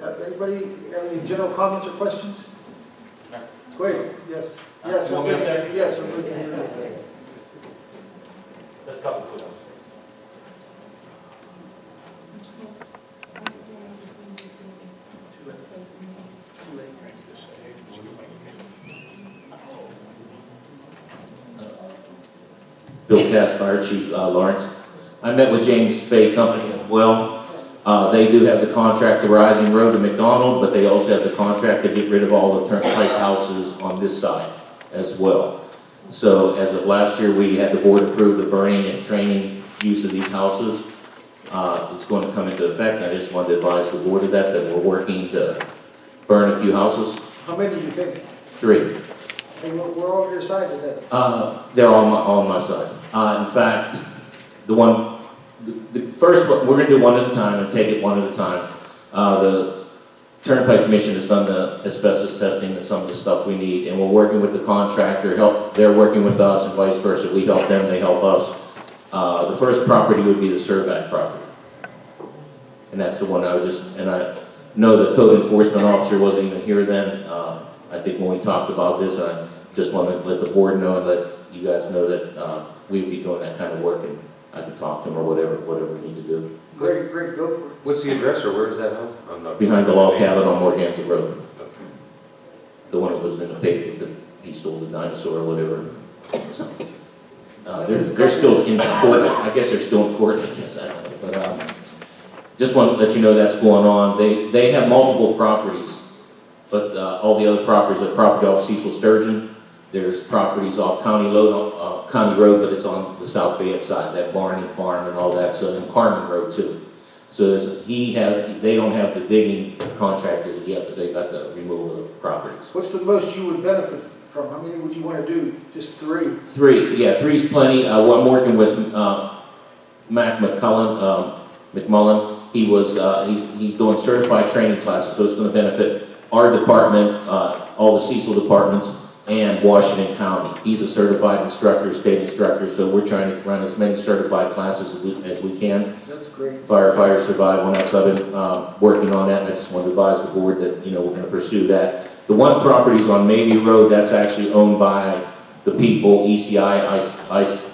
Anybody have any general comments or questions? No. Go ahead, yes. Yes, You want me up there? yes, we're good to hear you. Let's go. Put us. Bill Cass, Fire Chief Lawrence. I met with James Fay Company as well. They do have the contract to Rising Road to McDonald, but they also have the contract to get rid of all the turnpike houses on this side as well. So as of last year, we had the board approve the burning and training use of these houses. It's going to come into effect. I just wanted to advise the board of that we're working to burn a few houses. How many do you think? 3. Hey, we're on your side of that. They're on my side. In fact, the first one, we're going to do one at a time and take it one at a time. The Turnpike Commission has done the asbestos testing and some of the stuff we need, and we're working with the contractor. They're working with us and vice versa. We help them, they help us. The first property would be the Survac property. And that's the one I know the code enforcement officer wasn't even here then. I think when we talked about this, I just want to let the board know and let you guys know that we would be doing that kind of work, and I could talk to him or whatever we need to do. Great, go for it. What's the address, or where is that home? I'm not Behind the log cabin on Morganza Road. Okay. The one that was in the paper that he stole the dinosaur or whatever. So, they're still in court. I guess they're still in court, I guess, I don't know. But just want to let you know that's going on. They have multiple properties, but all the other properties are property off Cecil Sturgeon. There's properties off County Road, but it's on the South Fayette side, that barn and farm and all that, so, and Carmen Road too. So they don't have the digging contractors yet, but they got the removal of properties. What's the most you would benefit from? How many would you want to do? Just 3? 3, yeah, 3's plenty. I'm working with Mac McMullen. He's doing certified training classes, so it's going to benefit our department, all the Cecil departments, and Washington County. He's a certified instructor, state instructor, so we're trying to run as many certified classes as we can. That's great. Firefighter survival, and so I've been working on that, and I just want to advise the board that, we're going to pursue that. The one property is on Maybe Road, that's actually owned by the people, ECI, ICE.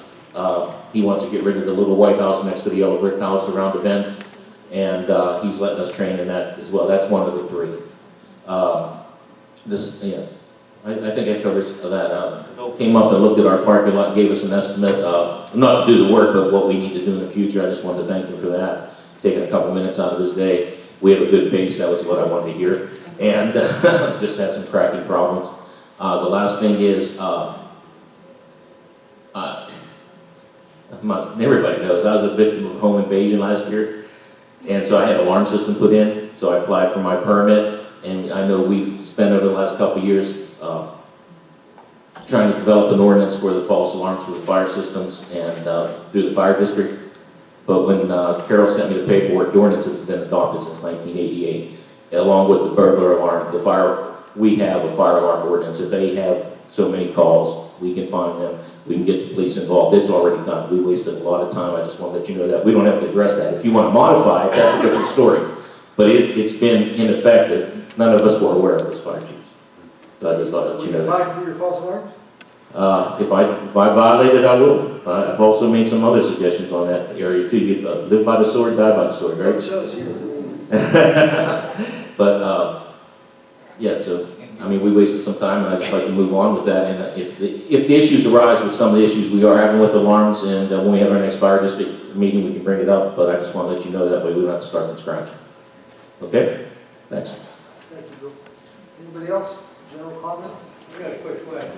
He wants to get rid of the little white house next to the yellow brick house around the bend, and he's letting us train in that as well. That's one of the 3. I think that covers that. Came up and looked at our parking lot, gave us an estimate, not to do the work, but what we need to do in the future. I just wanted to thank him for that, taking a couple minutes out of his day. We have a good pace, that was what I wanted to hear, and just had some cracking problems. The last thing is, everybody knows, I was a victim of home invasion last year, and so I had an alarm system put in, so I applied for my permit, and I know we've spent over the last couple of years trying to develop an ordinance for the false alarms for the fire systems and through the fire district. But when Carol sent me the paperwork, the ordinance has been adopted since 1988, along with the burglar alarm. We have a fire alarm ordinance. If they have so many calls, we can find them. We can get the police involved. It's already done. We wasted a lot of time. I just want to let you know that. We don't have to address that. If you want to modify it, that's a different story. But it's been in effect that none of us were aware of this, fire chiefs. So I just thought I'd let you know that. Fine for your false alarms? If I violated, I will. I've also made some other suggestions on that area too. You live by the sword, die by the sword, right? It shows here. But yeah, so I mean, we wasted some time, and I'd just like to move on with that. And if the issues arise with some of the issues we are having with alarms, and when we have our next fire district meeting, we can bring it up. But I just want to let you know that way we don't have to start from scratch. Okay? Thanks. Thank you, Bill. Anybody else? General comments? I got a quick question.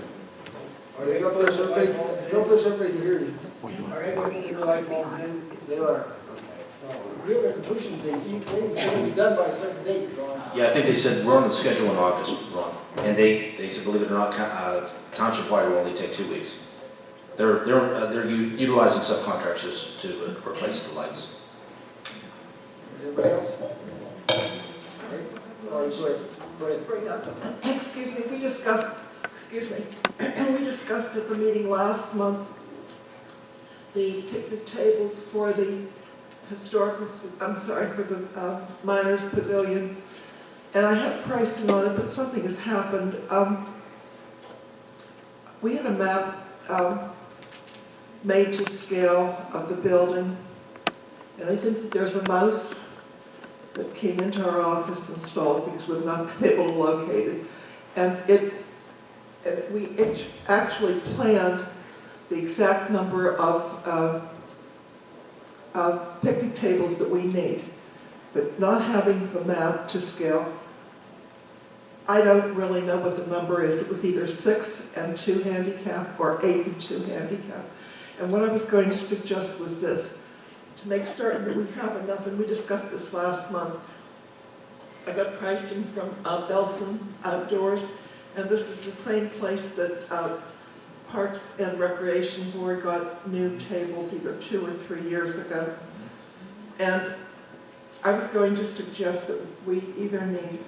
Are they up there so everybody can hear you? Are they going to do the light bulbs in? They are. We have a completion date. They said it'll be done by a certain date, Ron. Yeah, I think they said we're on the schedule in August, Ron. And they said, believe it or not, township-wide will only take 2 weeks. They're utilizing subcontractors to replace the lights. Anybody else? All right, go ahead. Excuse me, we discussed at the meeting last month the picnic tables for the for the miners' pavilion. and I have pricing on it, but something has happened. We had a map made to scale of the building, and I think that there's a mouse that came into our office installed because we've not been able to locate it. And we actually planned the exact number of picnic tables that we need, but not having the map to scale, I don't really know what the number is. It was either 6 and 2 handicap or 8 and 2 handicap. And what I was going to suggest was this, to make certain that we have enough, and we discussed this last month. I got pricing from Belson Outdoors, and this is the same place that Parks and Recreation Board got new tables either 2 or 3 years ago. And I was going to suggest that we either need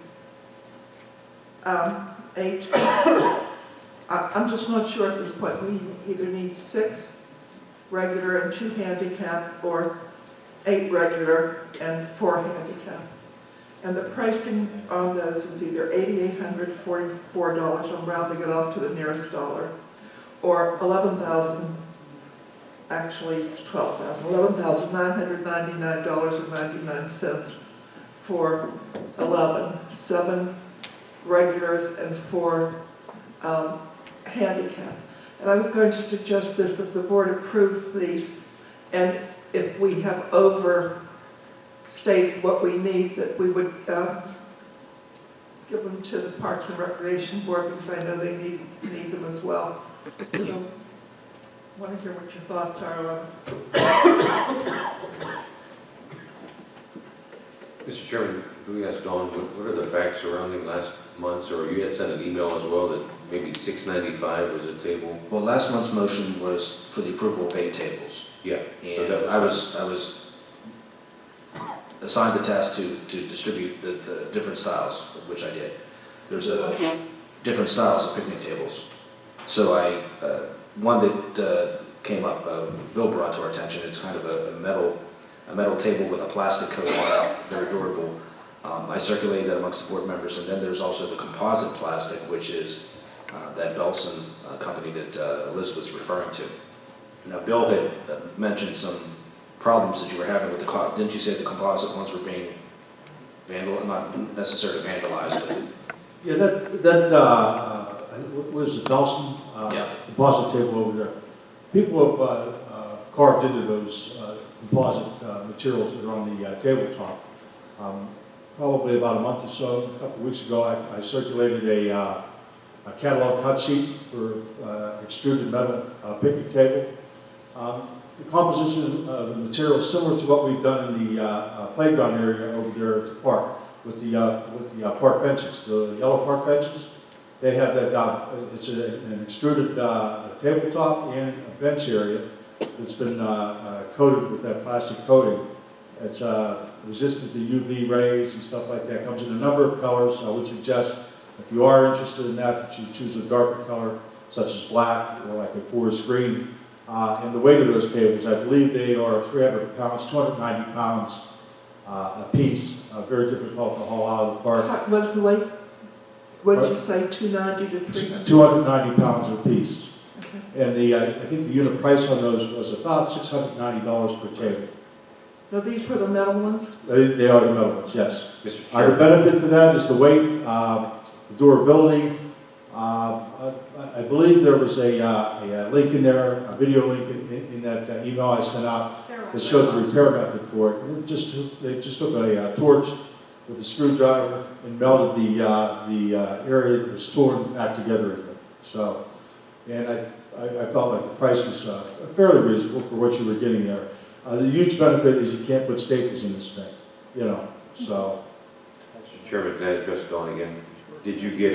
8, I'm just not sure at this point, we either need 6 regular and 2 handicap, or 8 regular and 4 handicap. And the pricing on those is either $8,844, I'm rounding it off to the nearest dollar, or $11,000, actually it's $12,000, $11,999.99 for 11, 7 regulars and 4 handicap. And I was going to suggest this, if the board approves these, and if we have overstated what we need, that we would give them to the Parks and Recreation Board, because I know they need them as well. So, I want to hear what your thoughts are on Mr. Chairman, can we ask Dawn, what are the facts surrounding last month's, or you had sent an email as well that maybe $695 was a table? Well, last month's motion was for the approval of 8 tables. Yeah. So And that I was assigned the task to distribute the different styles, which I did. There's different styles of picnic tables. So one that came up, Bill brought to our attention, it's kind of a metal table with a plastic coat on it, very durable. I circulated that amongst the board members, and then there's also the composite plastic, which is that Belson company that Elizabeth's referring to. Now, Bill had mentioned some problems that you were having with didn't you say the composite ones were being not necessarily vandalized, but... Yeah, that was the Dawson Yeah. composite table over there. People have carved into those composite materials that are on the tabletop. Probably about a month or so, a couple of weeks ago, I circulated a catalog cut sheet for extruded metal picnic table. The composition of the material is similar to what we've done in the playground area over there at the park with the park benches, the yellow park benches. They have that, it's an extruded tabletop and a bench area that's been coated with that plastic coating. It's resistant to UV rays and stuff like that. Comes in a number of colors. I would suggest, if you are interested in that you choose a darker color, such as black or like a forest green. And the weight of those tables, I believe they are 300 pounds, 290 pounds a piece. Very difficult to haul out of the park. what's the weight? What did you say, 290 to 300? 290 pounds a piece. Okay. And I think the unit price on those was about $690 per table. Now, these were the metal ones? They are the metal ones, yes. Mr. The Chairman, benefit to that is the weight, the durability. I believe there was a link in there, a video link in that email I sent out that showed the repair method for it. They just took a torch with a screwdriver and melted the area that was torn back together again. So, and I felt like the price was fairly reasonable for what you were getting there. The huge benefit is you can't put staples in this thing, you know, so. Mr. Chairman, can I address Dawn again? Did you get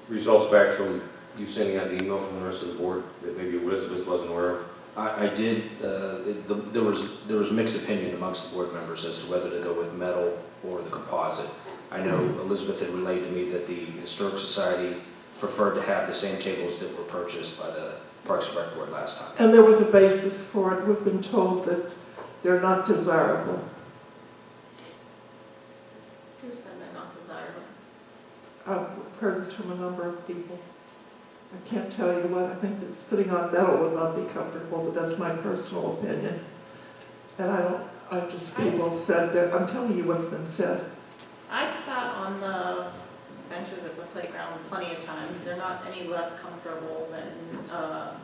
results back from you sending out the email from the rest of the board that maybe Elizabeth wasn't aware of? I did, there was mixed opinion amongst the board members as to whether to go with metal or the composite. I know Elizabeth had relayed to me that the Historic Society preferred to have the same tables that were purchased by the Parks and Rec Board last time. And there was a basis for it. We've been told that they're not desirable. Who said they're not desirable? I've heard this from a number of people. I can't tell you what, I think that sitting on metal would not be comfortable, but that's my personal opinion. And people have said that, I'm telling you what's been said. I've sat on the benches at the playground plenty of times. They're not any less comfortable than a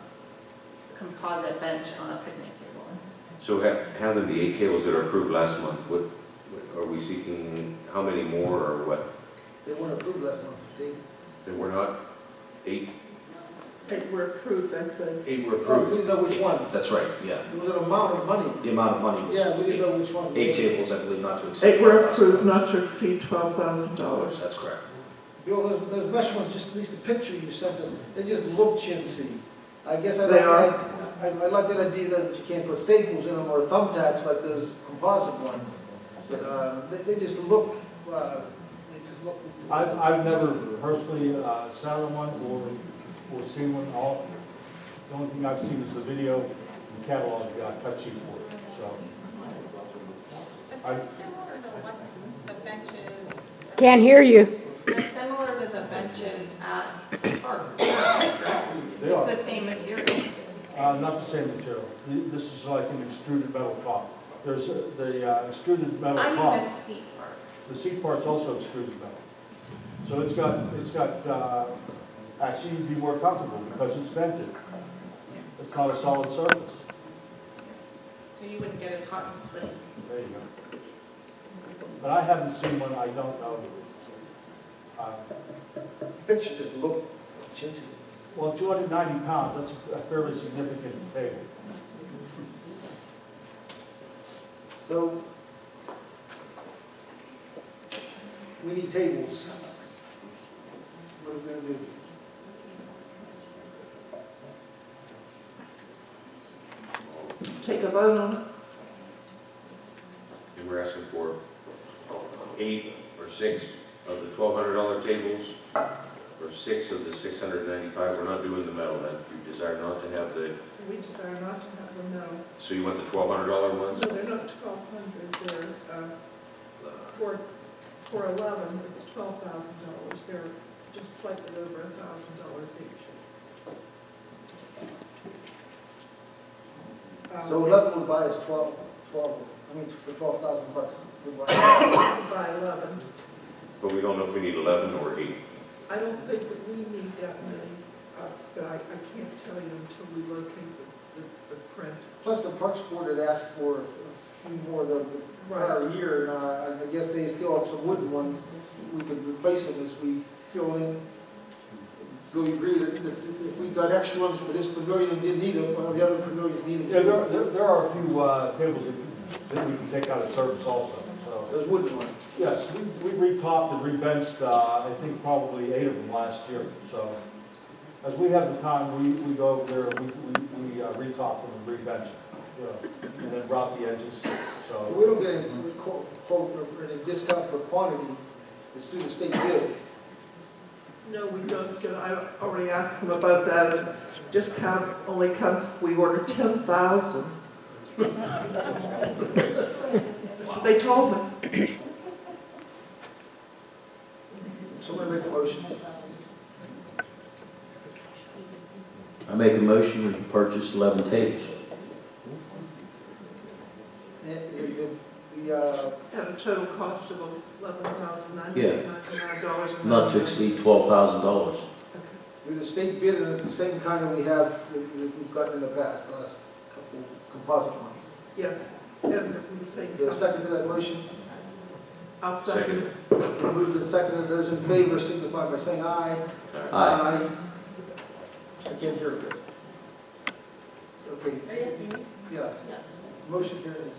composite bench on a picnic table is. So having the 8 tables that are approved last month, what are we seeking, how many more or what? They weren't approved last month. There were not 8? They were approved, I think. 8 were We approved. didn't know which one. That's right, yeah. It was an amount of money. The amount of money was Yeah, we didn't know which one. 8 tables, I believe, not to exceed. They were $12,000. approved not to exceed $12,000. That's correct. Bill, those mesh ones, just at least the picture you sent us, they just look chintzy. I guess I They like that idea that you can't put staples in them or thumbtacks like those composite ones. But they just look, I've never personally sat on one or seen one. The only thing I've seen is the video and catalog cut sheet for it, so. But they're similar to what's the benches, Can't hear you. they're similar to the benches at the park, correct? They It's are. the same material. Not the same material. This is like an extruded metal top. There's the extruded metal I mean top. the seat part. The seat part's also extruded metal. So it's got, actually you'd be more comfortable because it's vented. It's not a solid surface. So you wouldn't get as hot and sweaty. There you go. But I haven't seen one, I don't know. pictures just look chintzy. Well, 290 pounds, that's a fairly significant table. So, we need tables. What are we gonna do? Take a vote on it. And we're asking for 8 or 6 of the $1,200 tables, or 6 of the $695. We're not doing the metal, then. You desire not to have the, We desire not to have them now. so you want the $1,200 ones? No, they're not 1,200, they're, for 11, it's $12,000. They're just slightly over $1,000 each. So 11 would buy us 12, for 12,000 bucks. We'd buy- By 11. But we don't know if we need 11 or 8. I don't think that we need that many, but I can't tell you until we locate the print. Plus, the Parks Board had asked for a few more the prior year, and I guess they still have some wooden ones. We could replace them as we fill in. Do we agree that if we got extra ones for this pavilion and didn't need them, well, the other pavilions need Yeah, them too? there are a few tables that we can take out of service also, so. Those wooden ones. Yes, we retopped and rebenched, I think probably 8 of them last year, so. As we have the time, we go over there, we retop them and rebench them, you know, and then route the edges, so. We don't get any quote or any discount for quantity. It's through the state bid. No, we don't get, I already asked them about that, and discount only comes if we order 10,000. That's what they told me. Someone make a motion. I make a motion to purchase 11 tables. At a total cost of $11,999. Not to exceed $12,000. Through the state bid, and it's the same kind that we have, that we've gotten in the past, the last couple composite ones. Yes, and from the same. Is there a second to that motion? I'll second it. Moved and seconded. Those in favor signify by saying aye. Aye. I can't hear it. Okay. Yeah. Motion carries.